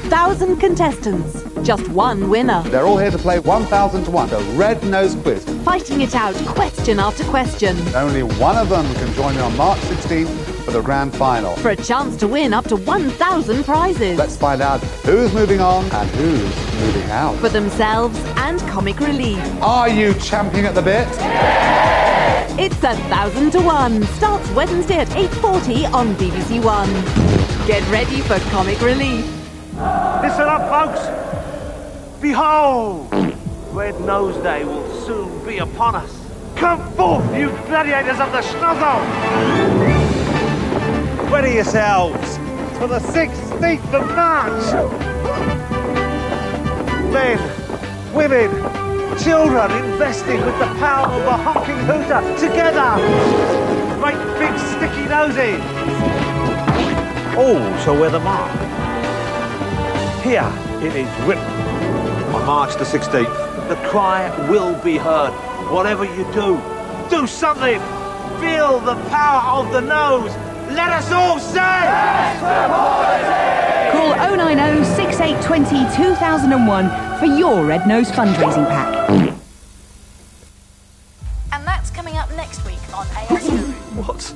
1,000 contestants. Just one winner. They're all here to play 1,000 to 1, the Red Nose Quiz. Fighting it out, question after question. Only one of them can join me on March 16th for the grand final. For a chance to win up to 1,000 prizes. Let's find out who's moving on and who's moving out. For themselves and Comic Relief. Are you champing at the bit? It's 1,000 to 1. Starts Wednesday at 8:40 on BBC One. Get ready for Comic Relief. Listen up, folks. Behold, Red Nose Day will soon be upon us. Come forth, you gladiators of the Schnozzle! Ready yourselves for the 16th of March. Men, women, children investing with the power of a honking hooter together. Great big sticky noses. All shall wear the mark. Here it is written. On March the 16th, the cry will be heard. Whatever you do something. Feel the power of the nose. Let us all say! Call 090 6820 2001 for your Red Nose fundraising pack. And that's coming up next week on ASU. What?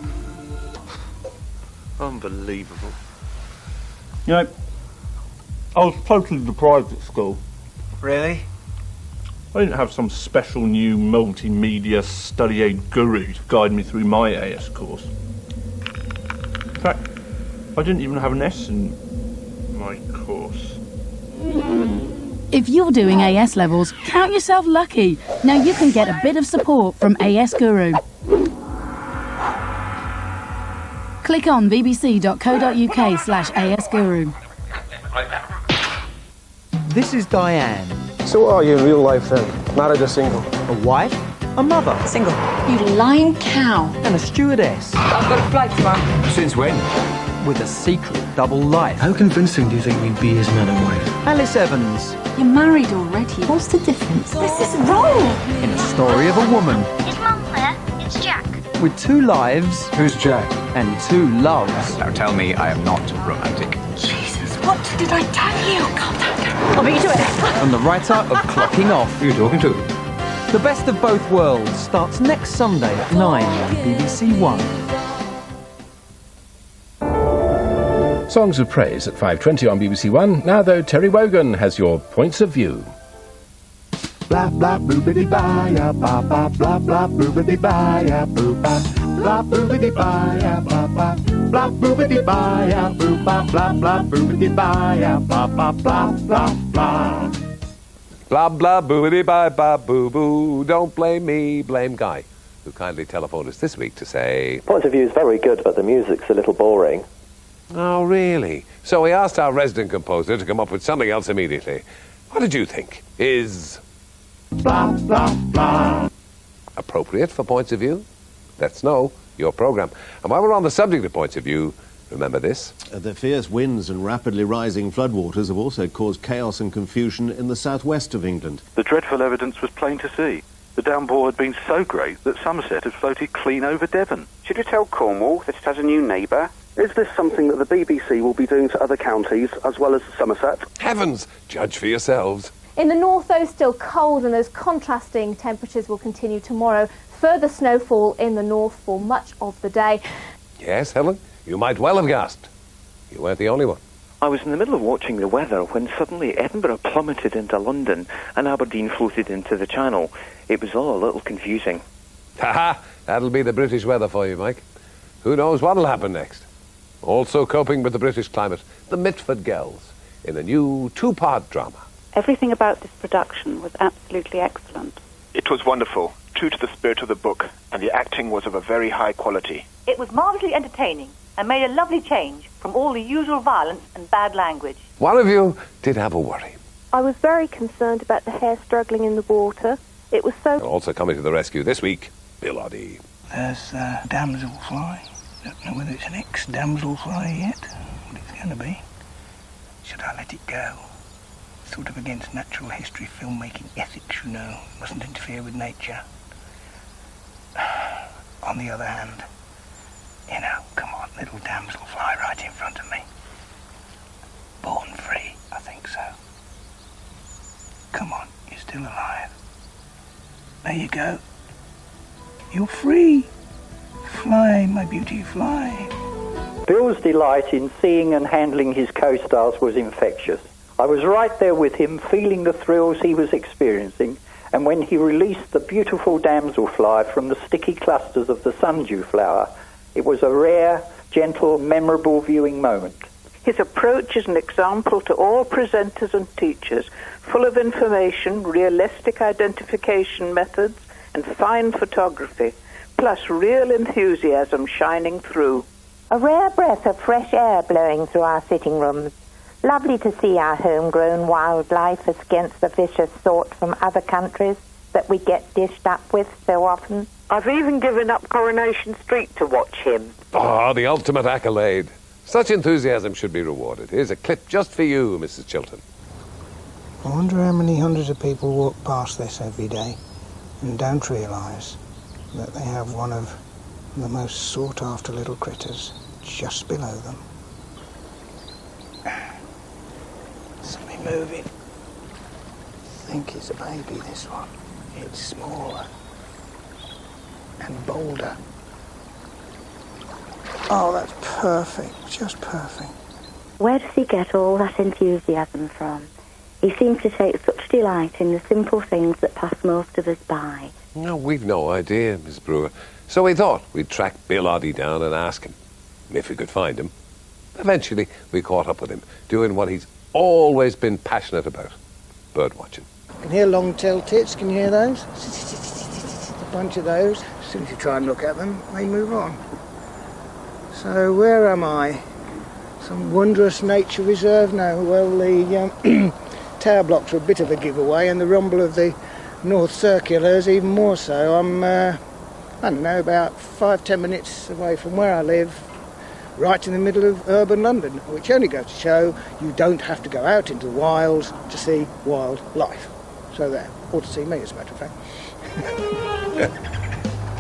Unbelievable. You know, I was totally deprived at school. Really? I didn't have some special new multimedia study aid guru to guide me through my AS course. In fact, I didn't even have an S in my course. If you're doing AS levels, count yourself lucky. Now you can get a bit of support from AS Guru. Click on bbc.co.uk/AS Guru. This is Diane. So what are you in real life then? Married or single? A wife, a mother, Single. You lying cow. and a stewardess I've got a flight tomorrow. Since when? with a secret double life. How convincing do you think we'd be as man and wife? Alice Evans, You're married already. What's the difference? This is wrong. in a story of a woman Is Mum there? It's Jack. with 2 lives Who's Jack? and 2 loves. Now tell me I am not romantic. Jesus, what did I tell you? Calm down. I'll beat you to it. And the writer of Clocking Off. Who are you talking to? The Best of Both Worlds starts next Sunday at 9 on BBC One. Songs of Praise at 5:20 on BBC One. Now, though, Terry Wogan has your points of view. Blah blah boobity ba ya ba ba blah blah boobity ba ya boo ba blah boobity ba ya ba ba blah boobity ba ya boo ba blah blah boobity ba ya ba ba blah blah blah. Blah blah boobity bye bye boo boo. Don't blame me, blame Guy, who kindly telephoned us this week to say, Point of view is very good, but the music's a little boring. oh really? So we asked our resident composer to come up with something else immediately. What did you think? Is Blah blah blah appropriate for points of view? Let's know. Your programme. And while we're on the subject of points of view, remember this. The fierce winds and rapidly rising floodwaters have also caused chaos and confusion in the southwest of England. The dreadful evidence was plain to see. The downpour had been so great that Somerset had floated clean over Devon. Should we tell Cornwall that it has a new neighbour? Is this something that the BBC will be doing to other counties as well as Somerset? Heavens! Judge for yourselves. In the north, though, still cold, and those contrasting temperatures will continue tomorrow. Further snowfall in the north for much of the day. Yes, Helen? You might well have gasped. You weren't the only one. I was in the middle of watching the weather when suddenly Edinburgh plummeted into London and Aberdeen floated into the Channel. It was all a little confusing. Ha-ha! That'll be the British weather for you, Mike. Who knows what'll happen next? Also coping with the British climate, the Mitford Girls, in a new 2-part drama. Everything about this production was absolutely excellent. It was wonderful, true to the spirit of the book, and the acting was of a very high quality. It was marvellously entertaining and made a lovely change from all the usual violence and bad language. One of you did have a worry. I was very concerned about the hare struggling in the water. It was so... Also coming to the rescue this week, Bill Oddie. There's a damselfly. Don't know whether it's an ex-damselfly yet. What it's going to be. Should I let it go? Sort of against natural history filmmaking ethics, you know. Mustn't interfere with nature. On the other hand, you know, come on, little damselfly right in front of me. Born free, I think. still alive. There you go. You're free. Fly, my beauty, fly. Bill's delight in seeing and handling his co-stars was infectious. I was right there with him, feeling the thrills he was experiencing, and when he released the beautiful damselfly from the sticky clusters of the sundew flower, it was a rare, gentle, memorable viewing moment. His approach is an example to all presenters and teachers, full of information, realistic identification methods, and fine photography, plus real enthusiasm shining through. A rare breath of fresh air blowing through our sitting rooms. Lovely to see our homegrown wildlife against the vicious sort from other countries that we get dished up with so often. I've even given up Coronation Street to watch him. Ah, the ultimate accolade. Such enthusiasm should be rewarded. Here's a clip just for you, Mrs. Chilton. I wonder how many hundreds of people walk past this every day and don't realise that they have one of the most sought-after little critters just below them. Something moving. I think it's a baby, this one. It's smaller and bolder. Oh, that's perfect, just perfect. Where does he get all that enthusiasm from? He seems to take such delight in the simple things that pass most of us by. No, we've no idea, Miss Brewer. So we thought we'd track Bill Oddie down and ask him, if we could find him. Eventually, we caught up with him, doing what he's always been passionate about, bird watching. You can hear long-tailed tits, can you hear those? A bunch of those. As soon as you try and look at them, they move on. So where am I? Some wondrous nature reserve now. Well, the tower blocks are a bit of a giveaway, and the rumble of the North Circular is even more so. I'm, I don't know, about 5-10 minutes away from where I live, right in the middle of urban London, which only goes to show you don't have to go out into the wilds to see wildlife. So there, or to see me, as a matter of fact.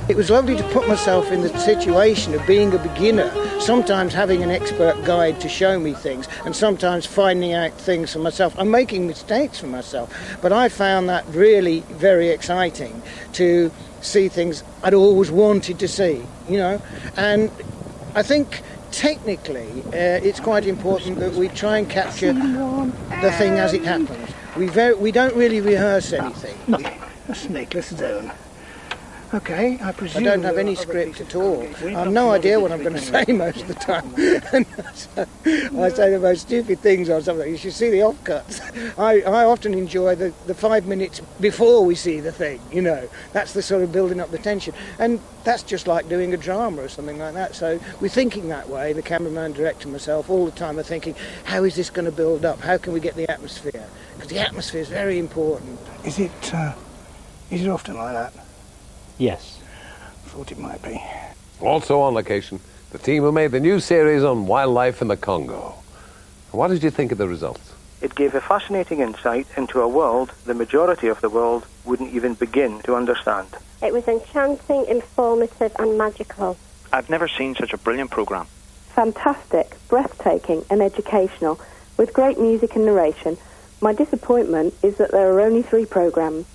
It was lovely to put myself in the situation of being a beginner, sometimes having an expert guide to show me things, and sometimes finding out things for myself. I'm making mistakes for myself, but I found that really very exciting to see things I'd always wanted to see, you know. And I think technically it's quite important that we try and capture the thing as it happens. We don't really rehearse anything. No, that's Nicholas Zone. Okay, I presume I don't have any script at all. I have no idea what I'm going to say most of the time. I say the most stupid things or something. You should see the offcuts. I often enjoy the 5 minutes before we see the thing, you know. That's the sort of building up the tension. And that's just like doing a drama or something like that. So we're thinking that way, the cameraman, director, myself, all the time are thinking, how is this going to build up? How can we get the atmosphere? Because the atmosphere is very important. Is it often like that? Yes. Thought it might be. Also on location, the team who made the new series on wildlife in the Congo. What did you think of the results? It gave a fascinating insight into a world the majority of the world wouldn't even begin to understand. It was enchanting, informative and magical. I've never seen such a brilliant programme. Fantastic, breathtaking and educational, with great music and narration. My disappointment is that there are only 3 programmes.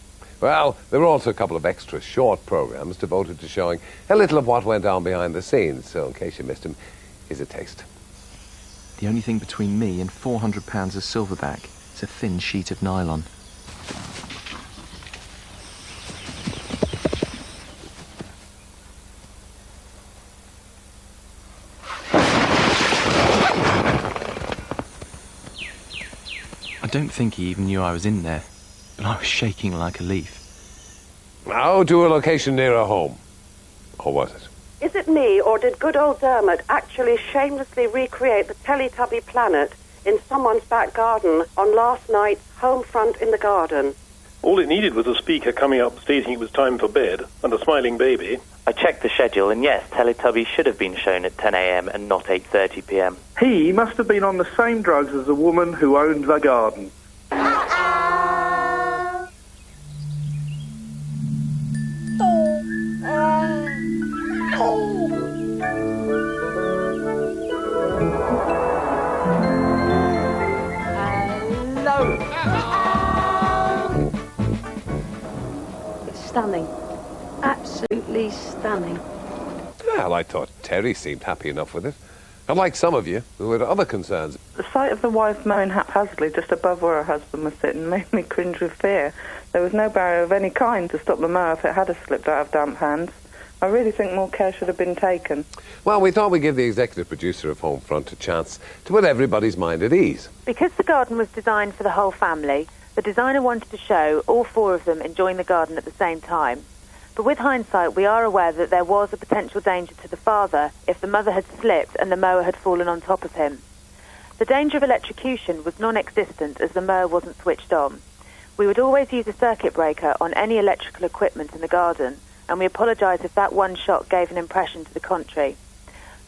Well, there were also a couple of extra short programmes devoted to showing a little of what went on behind the scenes, so in case you missed them, here's a taste. The only thing between me and £400 of silverback is a thin sheet of nylon. I don't think he even knew I was in there, but I was shaking like a leaf. Now to a location nearer home. Or was it? Is it me, or did good old Dermot actually shamelessly recreate the Teletubby planet in someone's back garden on last night's Home Front in the Garden? All it needed was a speaker coming up stating it was time for bed and a smiling baby. I checked the schedule, and yes, Teletubbies should have been shown at 10 a.m. and not 8:30 p.m. He must have been on the same drugs as the woman who owned the garden. stunning. Absolutely stunning. Well, I thought Terry seemed happy enough with it. Unlike some of you who had other concerns. The sight of the wife mowing haphazardly just above where her husband was sitting made me cringe with fear. There was no barrier of any kind to stop the mower if it had slipped out of damp hands. I really think more care should have been taken. Well, we thought we'd give the executive producer of Homefront a chance to put everybody's mind at ease. Because the garden was designed for the whole family, the designer wanted to show all four of them enjoying the garden at the same time. But with hindsight, we are aware that there was a potential danger to the father if the mother had slipped and the mower had fallen on top of him. The danger of electrocution was non-existent as the mower wasn't switched on. We would always use a circuit breaker on any electrical equipment in the garden, and we apologise if that one shot gave an impression to the contrary.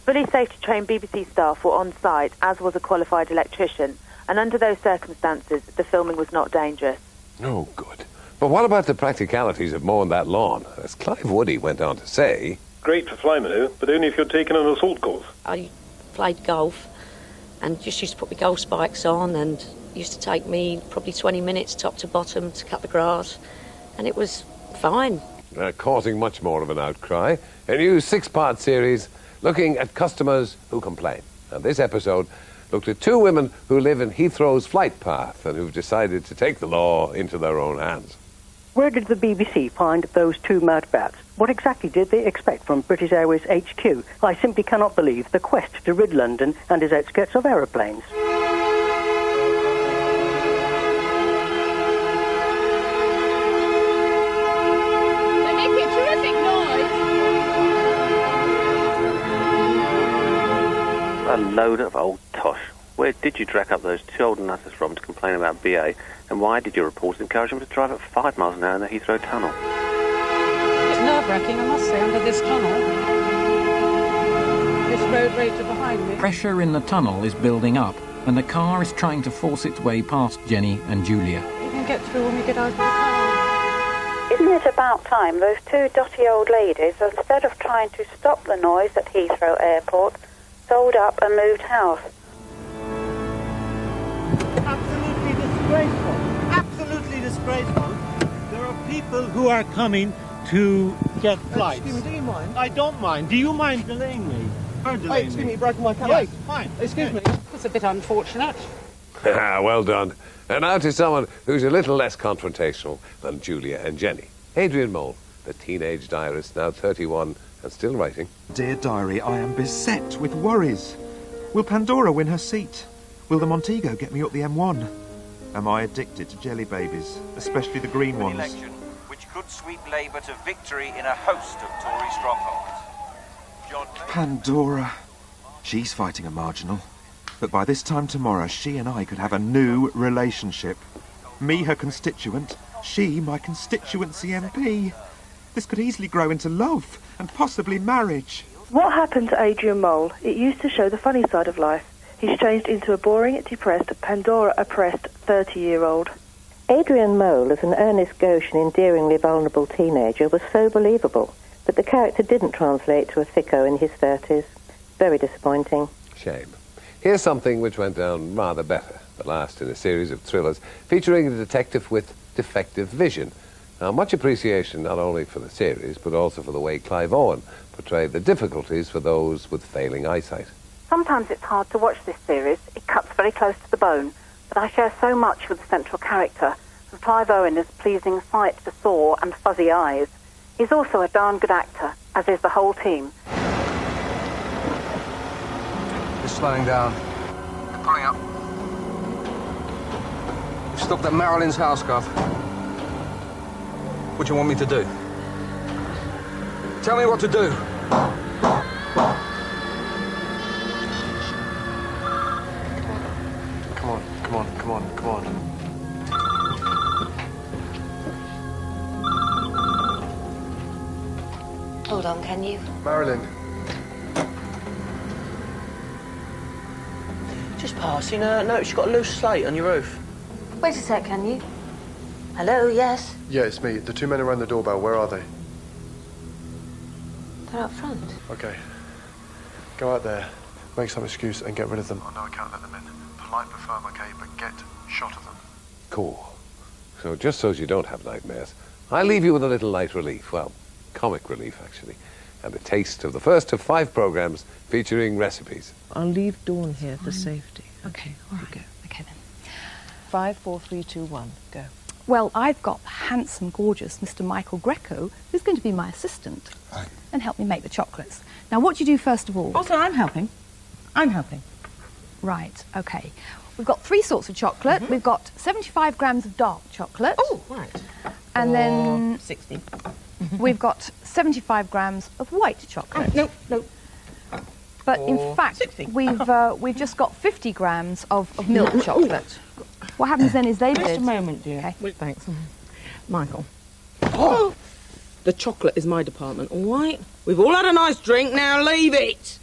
Fully safety-trained BBC staff were on site, as was a qualified electrician, and under those circumstances, the filming was not dangerous. Oh, good. But what about the practicalities of mowing that lawn? As Clive Woody went on to say... Great for fly manure, but only if you're taking an assault course. I played golf and just used to put my golf spikes on, and it used to take me probably 20 minutes top to bottom to cut the grass, and it was fine. Causing much more of an outcry. A new 6-part series looking at customers who complain. And this episode looked at 2 women who live in Heathrow's flight path and who've decided to take the law into their own hands. Where did the BBC find those 2 mad bats? What exactly did they expect from British Airways HQ? I simply cannot believe the quest to rid London and its outskirts of aeroplanes. They make a terrific noise. A load of old tosh. Where did you drag up those 2 old nutters from to complain about BA? And why did your reporters encourage them to drive at 5 miles an hour in the Heathrow Tunnel? It's nerve-wracking, I must say, under this tunnel. This road rage are behind me. Pressure in the tunnel is building up, and the car is trying to force its way past Jenny and Julia. You can get through when we get out of the car. Isn't it about time those 2 dotty old ladies, instead of trying to stop the noise at Heathrow Airport, sold up and moved house? Absolutely disgraceful. Absolutely disgraceful. There are people who are coming to get flights. Excuse me, do you mind? I don't mind. Do you mind delaying me? Excuse me, you're breaking my car. Yes, fine. Excuse me. That's a bit unfortunate. Well done. And now to someone who's a little less confrontational than Julia and Jenny. Adrian Mole, the teenage diarist, now 31 and still writing. Dear diary, I am beset with worries. Will Pandora win her seat? Will the Montego get me up the M1? Am I addicted to jelly babies, especially the green ones? Election, which could sweep Labour to victory in a host of Tory strongholds. Pandora. She's fighting a marginal. But by this time tomorrow, she and I could have a new relationship. Me, her constituent. She, my constituency MP. This could easily grow into love and possibly marriage. What happened to Adrian Mole? It used to show the funny side of life. He's changed into a boring, depressed, Pandora-oppressed 30-year-old. Adrian Mole, as an earnest, gauche and endearingly vulnerable teenager, was so believable, but the character didn't translate to a thicko in his 30s. Very disappointing. Shame. Here's something which went down rather better, the last in a series of thrillers featuring a detective with defective vision. Now, much appreciation not only for the series, but also for the way Clive Owen portrayed the difficulties for those with failing eyesight. Sometimes it's hard to watch this series. It cuts very close to the bone, but I share so much with the central character. And Clive Owen is pleasing sight for sore and fuzzy eyes. He's also a darn good actor, as is the whole team. Just slowing down. They're pulling up. We've stopped at Marilyn's house, Gov. What do you want me to do? Tell me what to do. Come on. Hold on, can you? Marilyn. Just passing. Notice you've got a loose slate on your roof. Wait a sec, can you? Hello, yes? Yeah, it's me. The 2 men who rang the doorbell, where are they? They're out front. Okay. Go out there, make some excuse and get rid of them. I know I can't let them in. Polite but firm, okay, but get shot of them. Cool. So just so you don't have nightmares, I leave you with a little light relief, well, comic relief actually, and a taste of the first of 5 programmes featuring recipes. I'll leave Dawn here for safety. Okay, all right. Go. Okay then. 5, 4, 3, 2, 1, go. Well, I've got the handsome, gorgeous Mr. Michael Greco, who's going to be my assistant and help me make the chocolates. Now, what do you do first of all? Also, I'm helping. Right, okay. We've got 3 sorts of chocolate. We've got 75 grams of dark chocolate. Oh, right. And then 60. we've got 75 grams of white chocolate. No. But in fact, 60. we've just got 50 grams of milk chocolate. What happens then is David... Just a moment, dear. Okay. Wait, thanks. Michael. Oh! The chocolate is my department, all right? We've all had a nice drink, now leave it!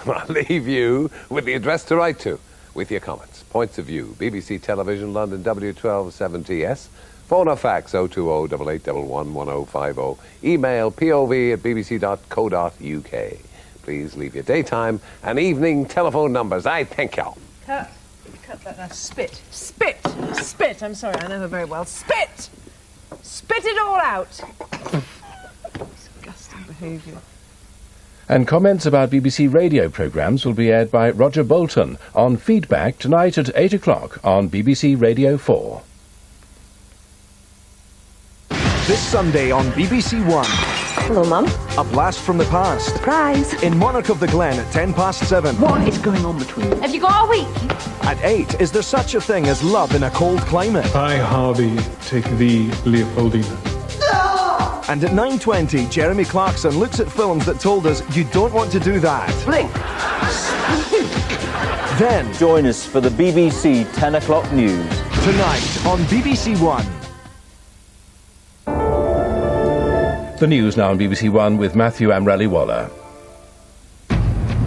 I'll leave you with the address to write to, with your comments, points of view, BBC Television, London W127TS, phone or fax 020 8811 1050, email pov@bbc.co.uk. Please leave your daytime and evening telephone numbers. I thank y'all. Cut that. Spit. I'm sorry, I know her very well. Spit it all out. Disgusting behaviour. And comments about BBC radio programmes will be aired by Roger Bolton on Feedback tonight at 8 o'clock on BBC Radio 4. This Sunday on BBC One. Hello, Mum. A blast from the past. Surprise. In Monarch of the Glen at 7:10. What is going on between you? Have you got a week? At 8, is there such a thing as love in a cold climate? I, Harvey, take thee, Leopoldina. And at 9:20, Jeremy Clarkson looks at films that told us you don't want to do that. Blink. Then, join us for the BBC 10 o'clock news. Tonight on BBC One. The news now on BBC One with Matthew Amrali-Waller.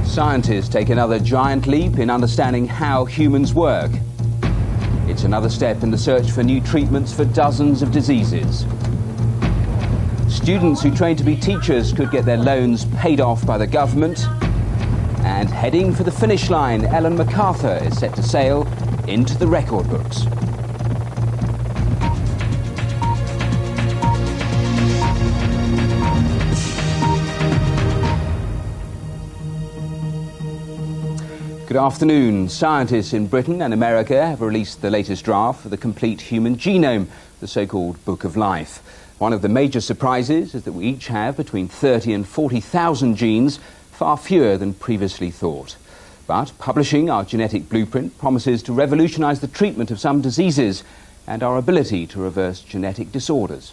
Scientists take another giant leap in understanding how humans work. It's another step in the search for new treatments for dozens of diseases. Students who train to be teachers could get their loans paid off by the government. And heading for the finish line, Ellen MacArthur is set to sail into the record books. Good afternoon. Scientists in Britain and America have released the latest draft for the complete human genome, the so-called Book of Life. One of the major surprises is that we each have between 30 and 40,000 genes, far fewer than previously thought. But publishing our genetic blueprint promises to revolutionise the treatment of some diseases and our ability to reverse genetic disorders.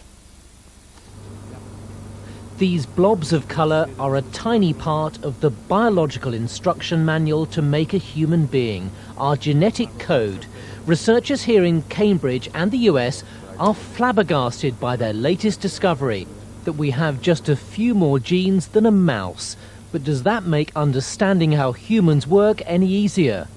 These blobs of colour are a tiny part of the biological instruction manual to make a human being, our genetic code. Researchers here in Cambridge and the US are flabbergasted by their latest discovery, that we have just a few more genes than a mouse. But does that make understanding how humans work any easier?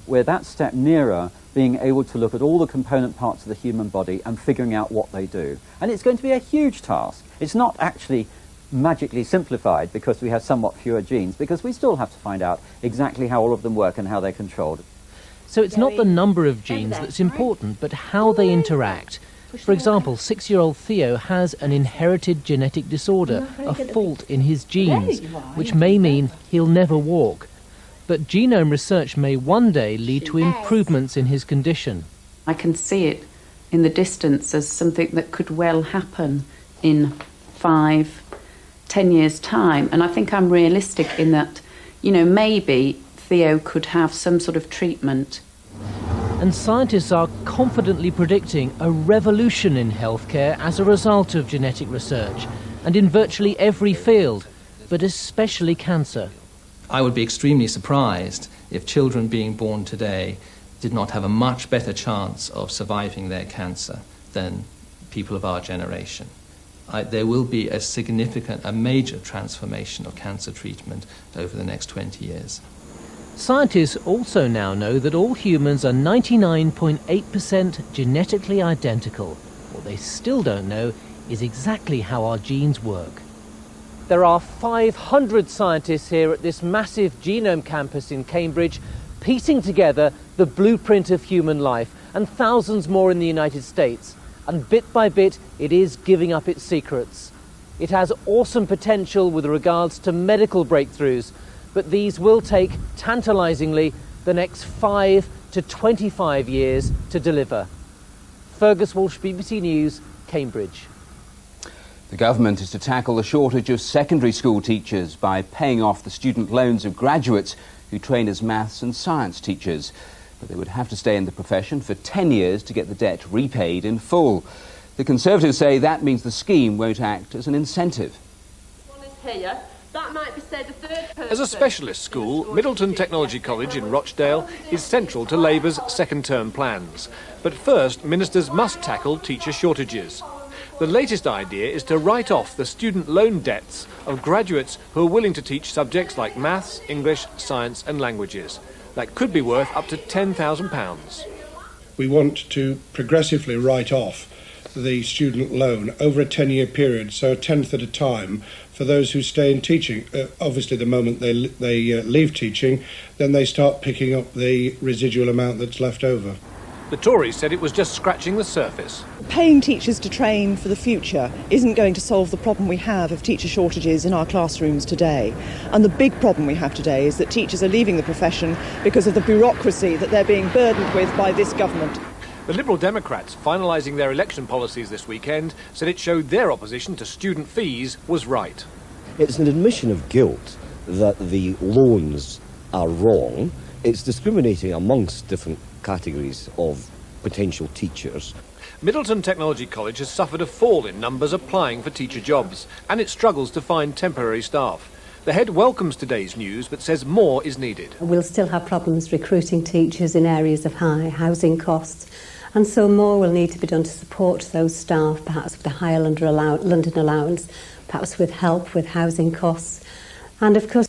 We're that step nearer being able to look at all the component parts of the human body and figuring out what they do. And it's going to be a huge task. It's not actually magically simplified because we have somewhat fewer genes, because we still have to find out exactly how all of them work and how they're controlled. So it's not the number of genes that's important, but how they interact. For example, 6-year-old Theo has an inherited genetic disorder, a fault in his genes, which may mean he'll never walk. But genome research may one day lead to improvements in his condition. I can see it in the distance as something that could well happen in 5, 10 years' time. And I think I'm realistic in that, maybe Theo could have some sort of treatment. And scientists are confidently predicting a revolution in healthcare as a result of genetic research, and in virtually every field, but especially cancer. I would be extremely surprised if children being born today did not have a much better chance of surviving their cancer than people of our generation. There will be a major transformation of cancer treatment over the next 20 years. Scientists also now know that all humans are 99.8% genetically identical. What they still don't know is exactly how our genes work. There are 500 scientists here at this massive genome campus in Cambridge, piecing together the blueprint of human life, and thousands more in the United States. and bit by bit it is giving up its secrets. It has awesome potential with regards to medical breakthroughs, but these will take, tantalisingly, the next 5 to 25 years to deliver. Fergus Walsh, BBC News, Cambridge. The government is to tackle the shortage of secondary school teachers by paying off the student loans of graduates who train as maths and science teachers. But they would have to stay in the profession for 10 years to get the debt repaid in full. The Conservatives say that means the scheme won't act as an incentive. As a specialist school, Middleton Technology College in Rochdale is central to Labour's second-term plans. But first, ministers must tackle teacher shortages. The latest idea is to write off the student loan debts of graduates who are willing to teach subjects like maths, English, science and languages. That could be worth up to £10,000. We want to progressively write off the student loan over a 10-year period, so a tenth at a time, for those who stay in teaching. Obviously, the moment they leave teaching, then they start picking up the residual amount that's left over. The Tories said it was just scratching the surface. Paying teachers to train for the future isn't going to solve the problem we have of teacher shortages in our classrooms today. And the big problem we have today is that teachers are leaving the profession because of the bureaucracy that they're being burdened with by this government. The Liberal Democrats, finalising their election policies this weekend, said it showed their opposition to student fees was right. It's an admission of guilt that the loans are wrong. It's discriminating amongst different categories of potential teachers. Middleton Technology College has suffered a fall in numbers applying for teacher jobs, and it struggles to find temporary staff. The head welcomes today's news, but says more is needed. We'll still have problems recruiting teachers in areas of high housing costs, and so more will need to be done to support those staff, perhaps with a higher London allowance, perhaps with help with housing costs, and of course